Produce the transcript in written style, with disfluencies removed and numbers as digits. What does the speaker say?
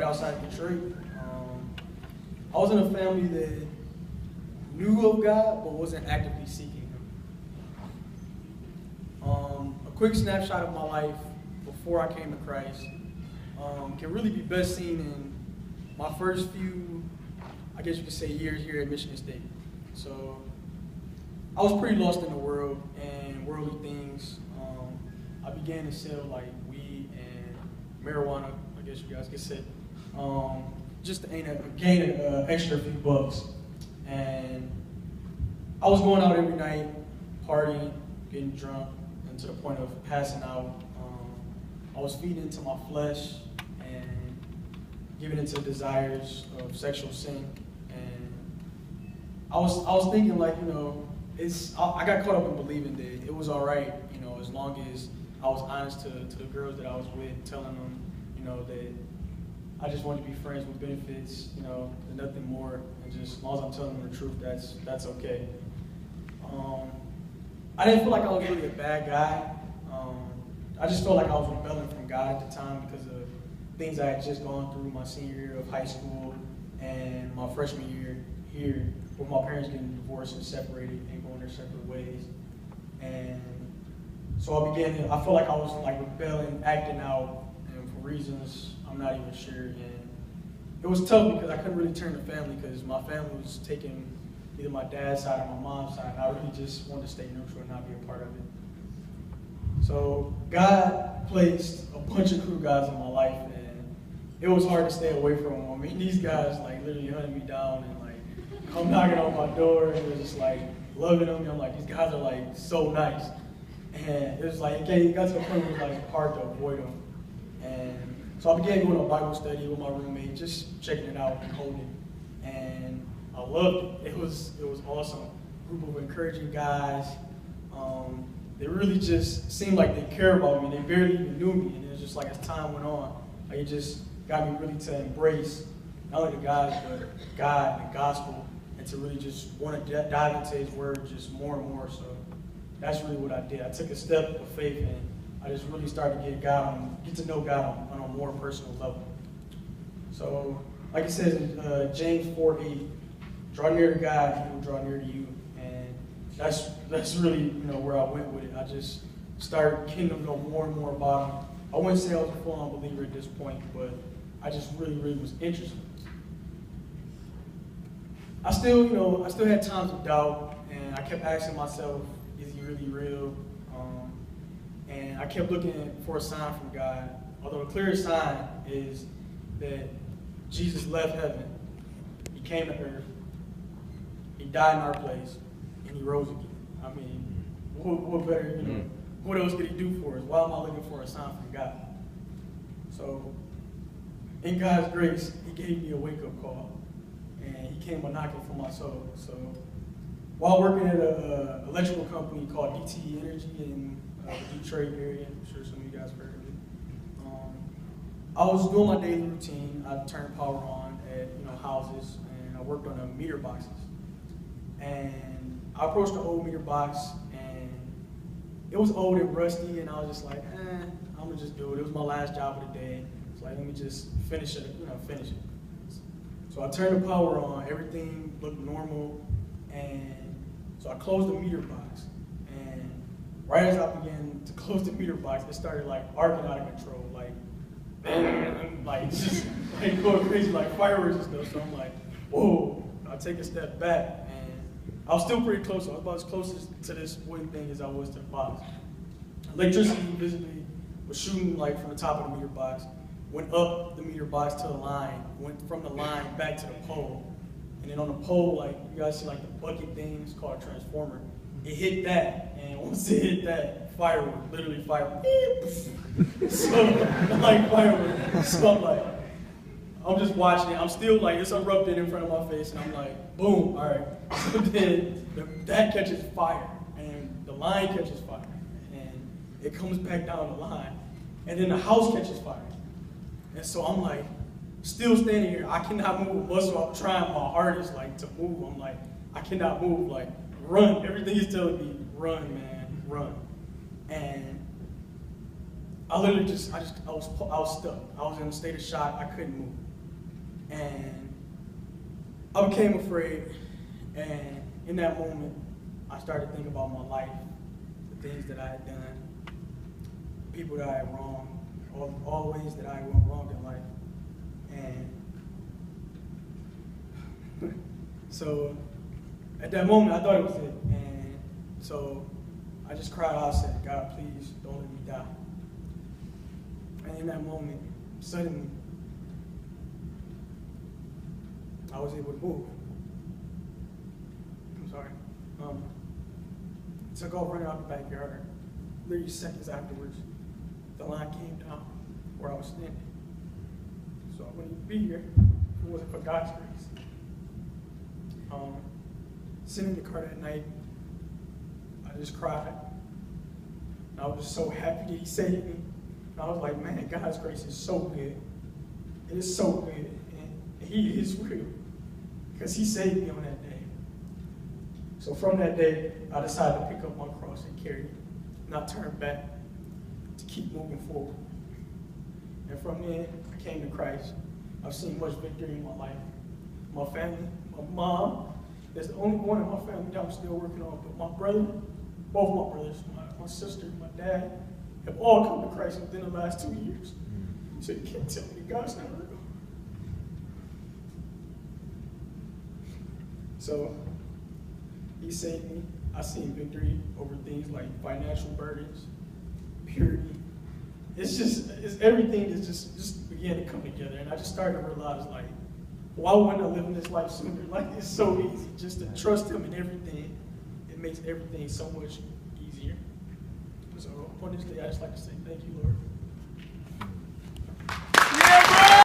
right outside of Detroit. I was in a family that knew of God, but wasn't actively seeking Him. A quick snapshot of my life before I came to Christ can really be best seen in my first few, I guess you could say, years here at Michigan State. So I was pretty lost in the world and worldly things. I began to sell like weed and marijuana, I guess you guys could say, just to gain an extra few bucks. And I was going out every night, partying, getting drunk, and to the point of passing out. I was feeding into my flesh and giving into desires of sexual sin. And I was thinking, like, you know, I got caught up in believing that it was all right, you know, as long as I was honest to the girls that I was with, telling them, you know, that I just wanted to be friends with benefits, you know, and nothing more. And just as long as I'm telling them the truth, that's okay. I didn't feel like I was really a bad guy. I just felt like I was rebelling from God at the time because of things I had just gone through my senior year of high school and my freshman year here, with my parents getting divorced and separated and going their separate ways. And so I felt like I was like rebelling, acting out, and for reasons I'm not even sure. And it was tough because I couldn't really turn to family because my family was taking either my dad's side or my mom's side. I really just wanted to stay neutral and not be a part of it. So God placed a bunch of crew guys in my life, and it was hard to stay away from them. I mean, these guys like literally hunted me down and like come knocking on my door, and it was just like loving them. I'm like, these guys are like so nice, and it was like it got to the point where it was like hard to avoid them. And so I began going to Bible study with my roommate, just checking it out and holding, and I loved it. It was awesome. A group of encouraging guys. They really just seemed like they cared about me. They barely even knew me, and it was just like as time went on, like it just got me really to embrace not only the guys, but God and the gospel, and to really just want to dive into His Word just more and more. So that's really what I did. I took a step of faith, and I just really started to get to know God on a more personal level. So, like it says in James 4:8, draw near to God, He will draw near to you. And that's really, you know, where I went with it. I just started getting to know more and more about Him. I wouldn't say I was a full-on believer at this point, but I just really was interested. I still had times of doubt, and I kept asking myself, is He really real? And I kept looking for a sign from God. Although the clearest sign is that Jesus left heaven, He came to earth, He died in our place, and He rose again. I mean, what better, you know, what else could He do for us? Why am I looking for a sign from God? So, in God's grace, He gave me a wake-up call, and He came a-knocking for my soul. So, while working at an electrical company called DTE Energy in the Detroit area, I'm sure some of you guys heard of it, I was doing my daily routine. I turned power on at houses, and I worked on the meter boxes. And I approached the old meter box, and it was old and rusty, and I was just like, I'm gonna just do it. It was my last job of the day. It's like, let me just finish it, finish it. So I turned the power on, everything looked normal, and so I closed the meter box. And right as I began to close the meter box, it started like arcing out of control, like, and like just like going crazy, like fireworks and stuff. So I'm like, whoa! I take a step back, and I was still pretty close. I was about as close to this wooden thing as I was to the box. Electricity visibly was shooting like from the top of the meter box, went up the meter box to the line, went from the line back to the pole, and then on the pole, like you guys see like the bucket thing, it's called a transformer. It hit that, and once it hit that, firework, literally firework. So, like firework. So I'm just watching it. I'm still like, it's erupting in front of my face, and I'm like, boom, all right. So then that catches fire, and the line catches fire, and it comes back down the line, and then the house catches fire. And so I'm like, still standing here. I cannot move a muscle. I'm trying my hardest, like, to move. I'm like, I cannot move. Like, run. Everything is telling me, run, man, run. And I literally I was stuck. I was in a state of shock. I couldn't move. And I became afraid, and in that moment, I started thinking about my life, the things that I had done, people that I had wronged, all the ways that I went wrong in life. And so at that moment, I thought it was it. And so I just cried out, I said, God, please don't let me die. And in that moment, suddenly, I was able to move. I'm sorry. Took off running out the backyard. Literally seconds afterwards, the line came down where I was standing. So I wouldn't be here if it wasn't for God's grace. Sitting in the car that night, I just cried. And I was just so happy that He saved me. And I was like, man, God's grace is so good. It is so good. And He is real. Because He saved me on that day. So from that day, I decided to pick up my cross and carry it, not turn back, to keep moving forward. And from there, I came to Christ. I've seen much victory in my life. My family, my mom, is the only one in my family that I'm still working on. But my brother, both my brothers, my sister, my dad, have all come to Christ within the last 2 years. So you can't tell me God's not real. So He saved me. I seen victory over things like financial burdens, purity. It's everything that just began to come together. And I just started to realize, like, why wouldn't I live this life sooner? Like, it's so easy just to trust Him in everything. It makes everything so much easier. So on this day, I just like to say thank you, Lord.